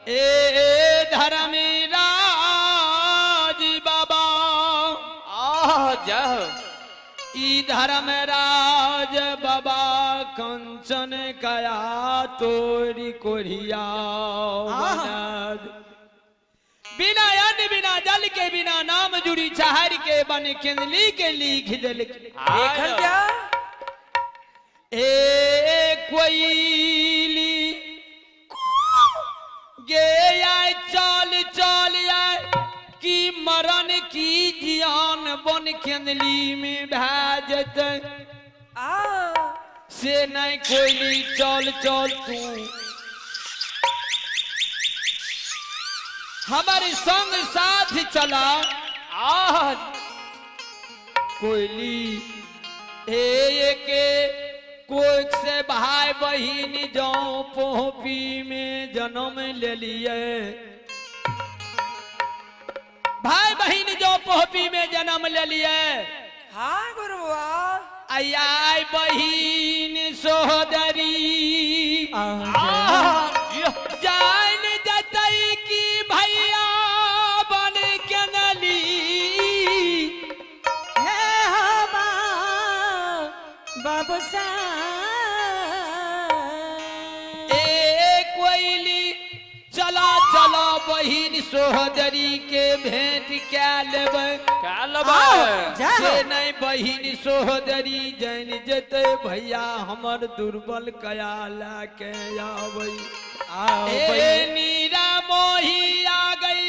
ए धर्मराज बाबा ई धर्मराज बाबा कंचन कया तोरी कोरिया बिना अन्न बिना जल के बिना नाम जुड़ी चाहर के बन किंदली के लिख दिल क्या ए कोयली गे आए चल चल आए कि मरण की जियान बन किंदली में भेजत से नहीं कोयली चल चल तू हमारे संग साथ चला कोयली के कोई से भाई बहन जाऊं पोपी में जन्म ले लिए भाई बहन जो पोपी में जन्म ले लिए हाँ गुरुआ आई बहन सोहदरी जान जतई की भैया बन के नली है बाबू ए कोयली चला चला बहन सोहदरी के भेंट क्या लेबै से नहीं बहन सोहदरी जान जते भैया हमर दुर्बल कया लाके आबै नीरा मोही आ गई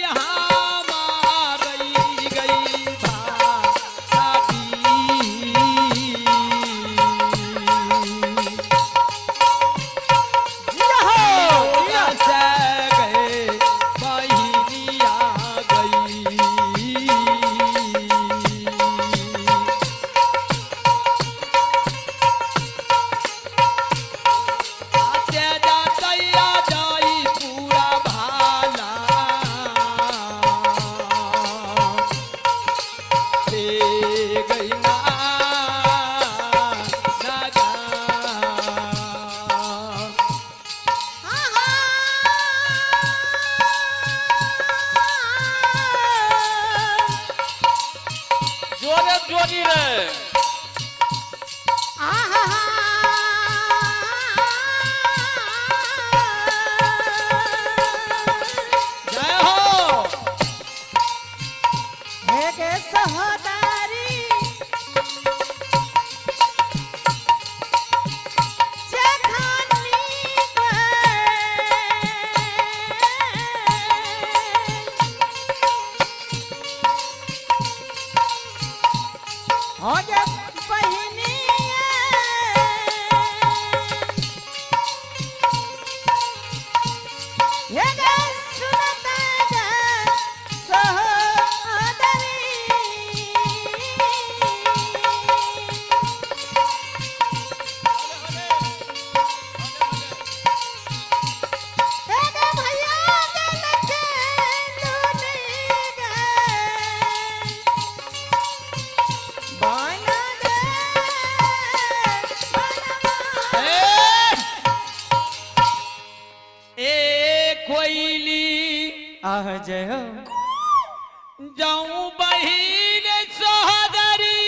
जय हो जाऊं बहिन सोहदरी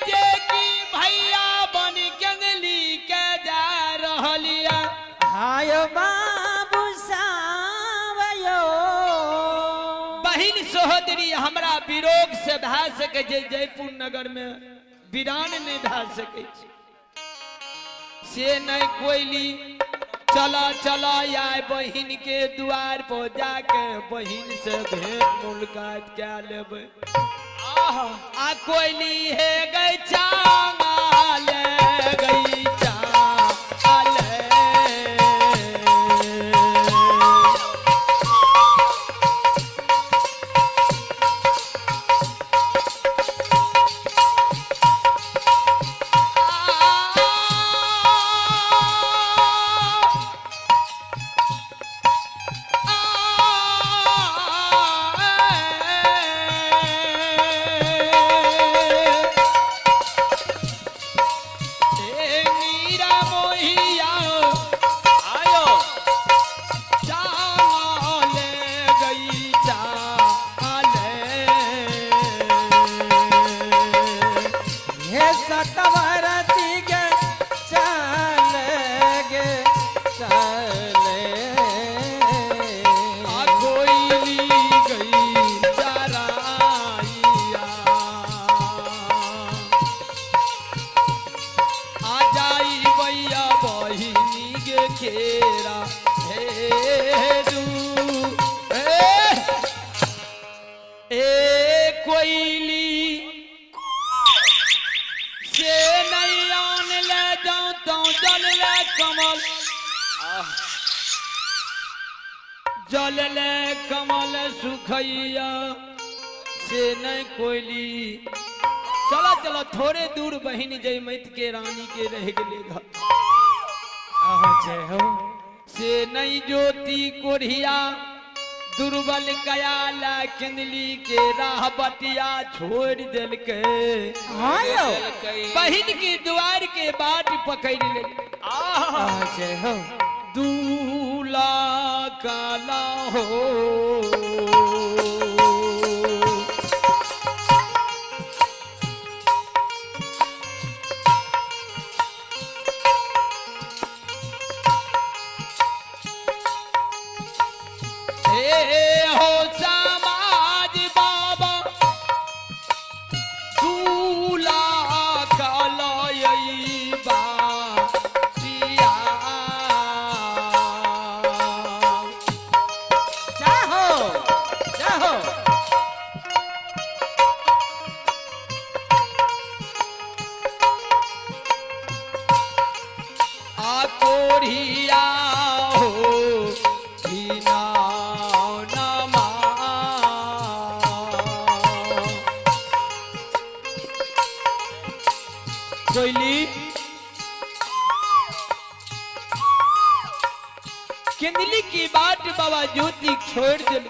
जे की भैया बन कंगली के जा रहलिया हाय बाबू सावयो बहिन सोहदरी हमरा विरोग से धा सके जयपुर नगर में वीरान नहीं धा सके से नहीं कोयली चला चला आए बहिन के द्वार पर जाके बहिन से भेंट मुलाकात क्या लेबै आ कोयली है गई चांगाले गई चांगाले चले कोयली गई चराइया आ जाई भैया बहिनी के खेरा हे दू ए कोयली से नहीं आन ले जाऊं तो जल ले कमल जल ले कमल सुखैया से नहीं कोयली चला चला थोड़े दूर बहिन जय मैत के रानी के रह गए घर जय हो से नहीं ज्योति कोढ़िया दुर्बल कयाला किंदली के राह बतिया छोड़ दिल के बहिन की द्वार के बाट पकड़ ले जय हो दूला काला हो हो समाज बाबा दूला कालयई बातिया चाहो चाहो आ कोढ़िया हो बिना कोयली किंदली की बाट बाबा ज्योति छोड़ दिल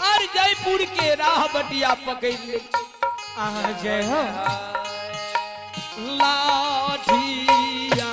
और जयपुर के राह बटिया पकड़ ले जय हो लाठिया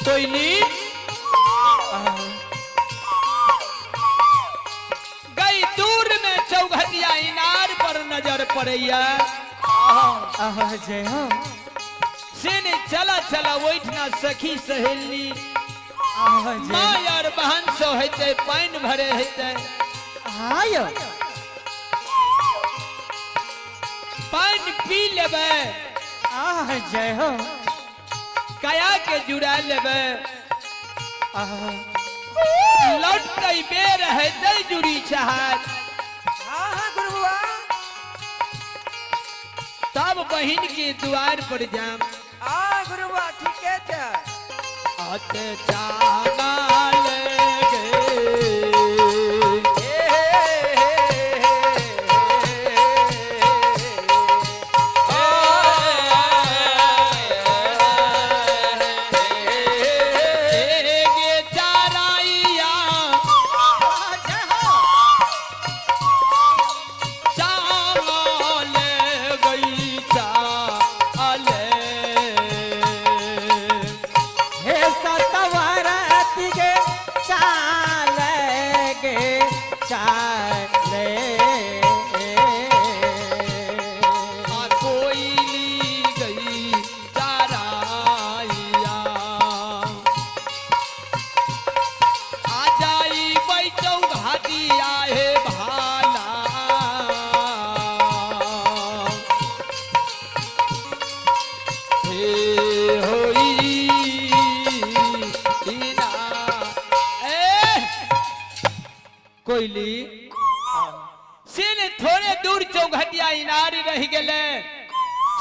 कोयली गई दूर में चौघटिया इनार पर नजर पड़ैया जय हो सेने चला चला ओठना सखी सहेली माँ यार बहन सो हेते पानी भरे हेते पानी पी लेबे जय हो कया के जुड़ा लेबे लौट कई बेर है दई जुड़ी चाहत हाँ हाँ गुरु बुआ तब बहन के द्वार पर जाम हाँ गुरु बुआ ठीक है क्या आते चावल गे कोयली सिन थोड़े दूर चौघटिया इनार रह गए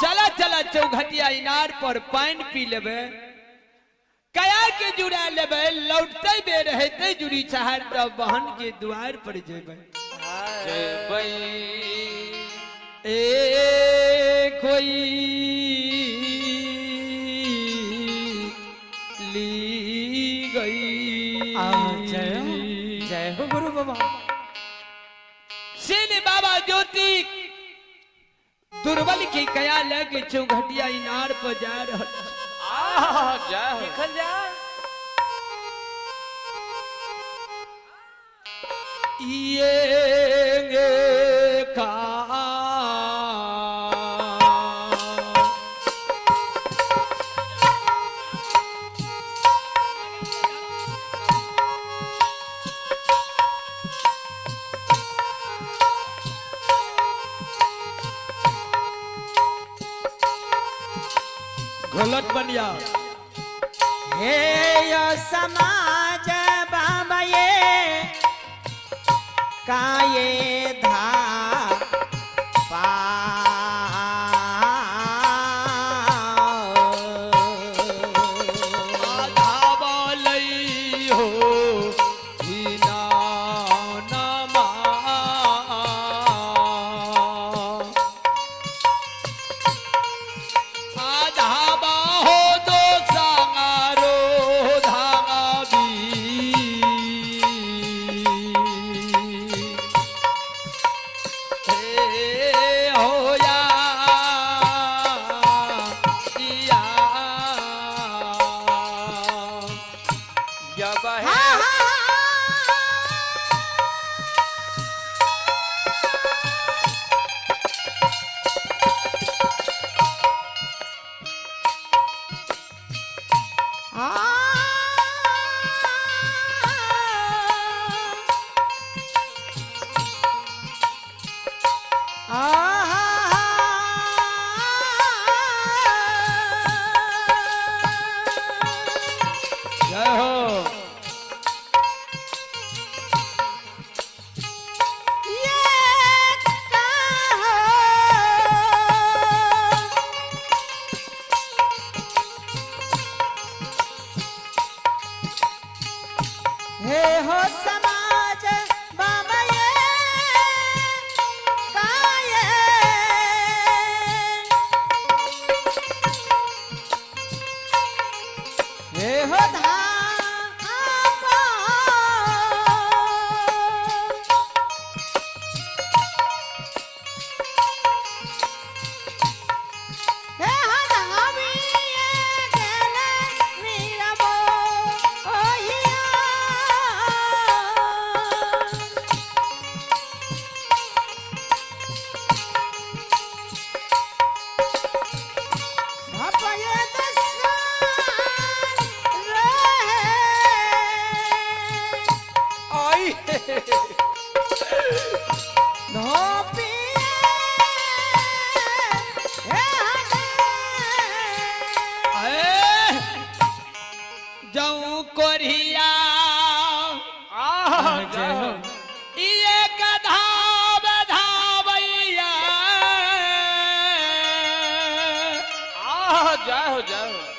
चला चला चौघटिया इनार पर पानी पी लेबे कया के जुड़ा लेबे लौटते बे रहते जुड़ी चाहर तब बहन के द्वार पर जेबे ए कोई ली गई जय हो गुरु बाबा सिन बाबा ज्योति दुर्बल की कया लेके चौघटिया इनार पर जा रहा निकल जा ये का घोलट बनिया हे यो समाज बाबा ये काये धा पा आधा बोलई हो हिना नमा आधा बाहो दो सांगारो धागा भी जाओ जाओ